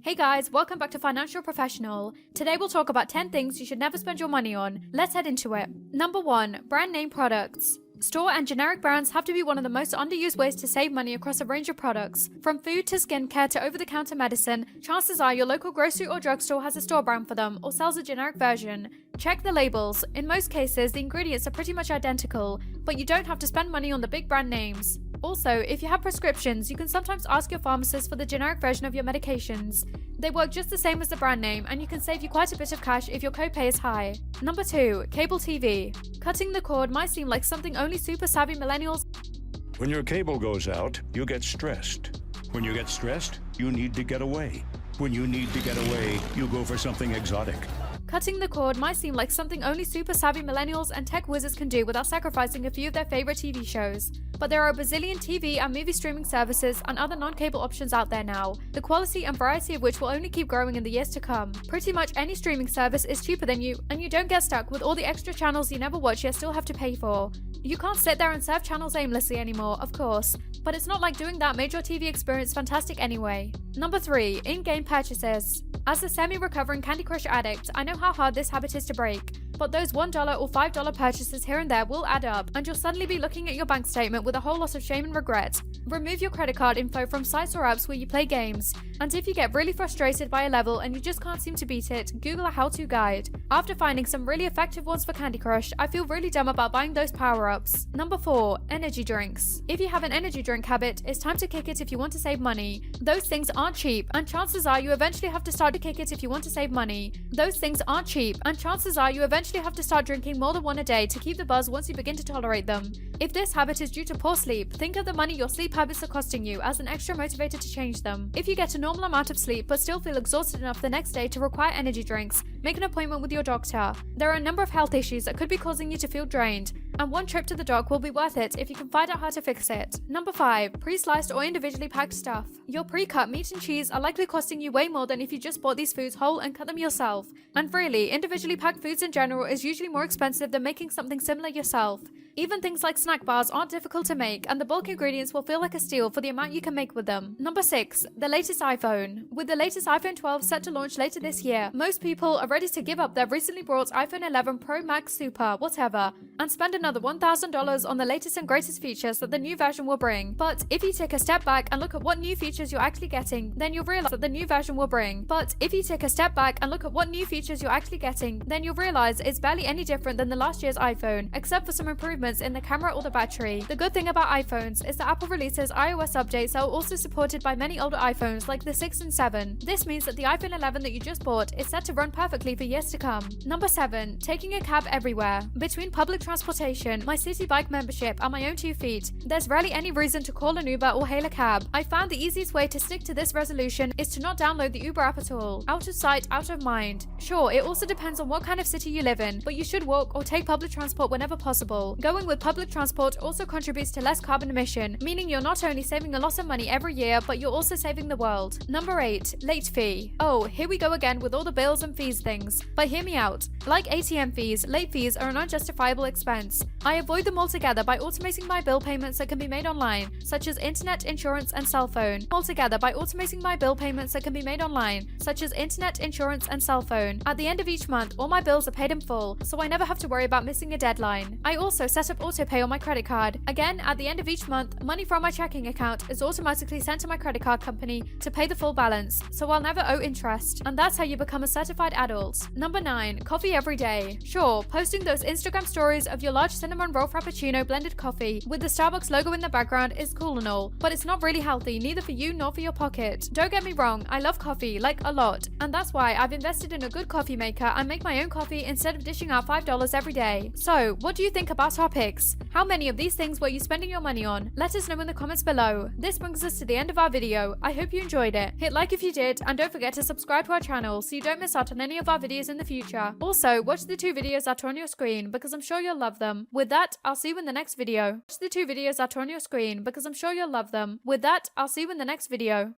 Hey guys, welcome back to Financial Professional. Today we'll talk about 10 things you should never spend your money on. Let's head into it. Number 1. Brand name products. Store and generic brands have to be one of the most underused ways to save money across a range of products. From food to skincare to over-the-counter medicine, chances are your local grocery or drugstore has a store brand for them or sells a generic version. Check the labels. In most cases, the ingredients are pretty much identical, but you don't have to spend money on the big brand names. Also, if you have prescriptions, you can sometimes ask your pharmacist for the generic version of your medications. They work just the same as the brand name, and you can save you quite a bit of cash if your copay is high. Number 2. Cable TV. Cutting the cord might seem like something only super savvy millennials. When your cable goes out, you get stressed. When you get stressed, you need to get away. When you need to get away, you go for something exotic. Cutting the cord might seem like something only super savvy millennials and tech wizards can do without sacrificing a few of their favorite TV shows. But there are a bazillion TV and movie streaming services and other non-cable options out there now, the quality and variety of which will only keep growing in the years to come. Pretty much any streaming service is cheaper than you, and you don't get stuck with all the extra channels you never watch yet still have to pay for. You can't sit there and surf channels aimlessly anymore, of course, but it's not like doing that made your TV experience fantastic anyway. Number 3. In-game purchases. As a semi-recovering Candy Crush addict, I know how hard this habit is to break. But those $1 or $5 purchases here and there will add up, and you'll suddenly be looking at your bank statement with a whole lot of shame and regret. Remove your credit card info from sites or apps where you play games. And if you get really frustrated by a level and you just can't seem to beat it, Google a how-to guide. After finding some really effective ones for Candy Crush, I feel really dumb about buying those power-ups. Number 4. Energy drinks. If you have an energy drink habit, it's time to kick it if you want to save money. Those things aren't cheap, and chances are you eventually have to start to kick it if you want to save money. Those things aren't cheap, and chances are you eventually have to start drinking more than one a day to keep the buzz once you begin to tolerate them. If this habit is due to poor sleep, think of the money your sleep habits are costing you as an extra motivator to change them. If you get a normal amount of sleep but still feel exhausted enough the next day to require energy drinks, make an appointment with your doctor. There are a number of health issues that could be causing you to feel drained, and one trip to the doc will be worth it if you can find out how to fix it. Number 5. Pre-sliced or individually packed stuff. Your pre-cut meat and cheese are likely costing you way more than if you just bought these foods whole and cut them yourself. And really, individually packed foods in general is usually more expensive than making something similar yourself. Even things like snack bars aren't difficult to make, and the bulk ingredients will feel like a steal for the amount you can make with them. Number 6. The latest iPhone. With the latest iPhone 12 set to launch later this year, most people are ready to give up their recently bought iPhone 11 Pro Max Super, whatever, and spend another $1,000 on the latest and greatest features that the new version will bring. But if you take a step back and look at what new features you're actually getting, then you'll realize that the new version will bring. Then you'll realize it's barely any different than the last year's iPhone, except for some improvements in the camera or the battery. The good thing about iPhones is that Apple releases iOS updates that are also supported by many older iPhones like the 6 and 7. This means that the iPhone 11 that you just bought is set to run perfectly for years to come. Number 7. Taking a cab everywhere. Between public transportation, my city bike membership, and my own 2 feet, there's rarely any reason to call an Uber or hail a cab. I found the easiest way to stick to this resolution is to not download the Uber app at all. Out of sight, out of mind. Sure, it also depends on what kind of city you live in, but you should walk or take public transport whenever possible. Going with public transport also contributes to less carbon emission, meaning you're not only saving a lot of money every year, but you're also saving the world. Number 8. Late fee. Oh, here we go again with all the bills and fees things. But hear me out. Like ATM fees, late fees are an unjustifiable expense. I avoid them altogether by automating my bill payments that can be made online, such as internet, insurance, and cell phone. At the end of each month, all my bills are paid in full, so I never have to worry about missing a deadline. I also set up autopay on my credit card. Again, at the end of each month, money from my checking account is automatically sent to my credit card company to pay the full balance, so I'll never owe interest. And that's how you become a certified adult. Number 9. Coffee every day. Sure, posting those Instagram stories of your large cinnamon roll frappuccino blended coffee with the Starbucks logo in the background is cool and all, but it's not really healthy, neither for you nor for your pocket. Don't get me wrong, I love coffee, like a lot, and that's why I've invested in a good coffee maker and make my own coffee instead of dishing out $5 every day. So, what do you think about our picks? How many of these things were you spending your money on? Let us know in the comments below. This brings us to the end of our video. I hope you enjoyed it. Hit like if you did, and don't forget to subscribe to our channel so you don't miss out on any of our videos in the future. Also, watch the 2 videos that are on your screen because I'm sure you'll love them. With that, I'll see you in the next video. Watch the 2 videos that are on your screen because I'm sure you'll love them. With that, I'll see you in the next video.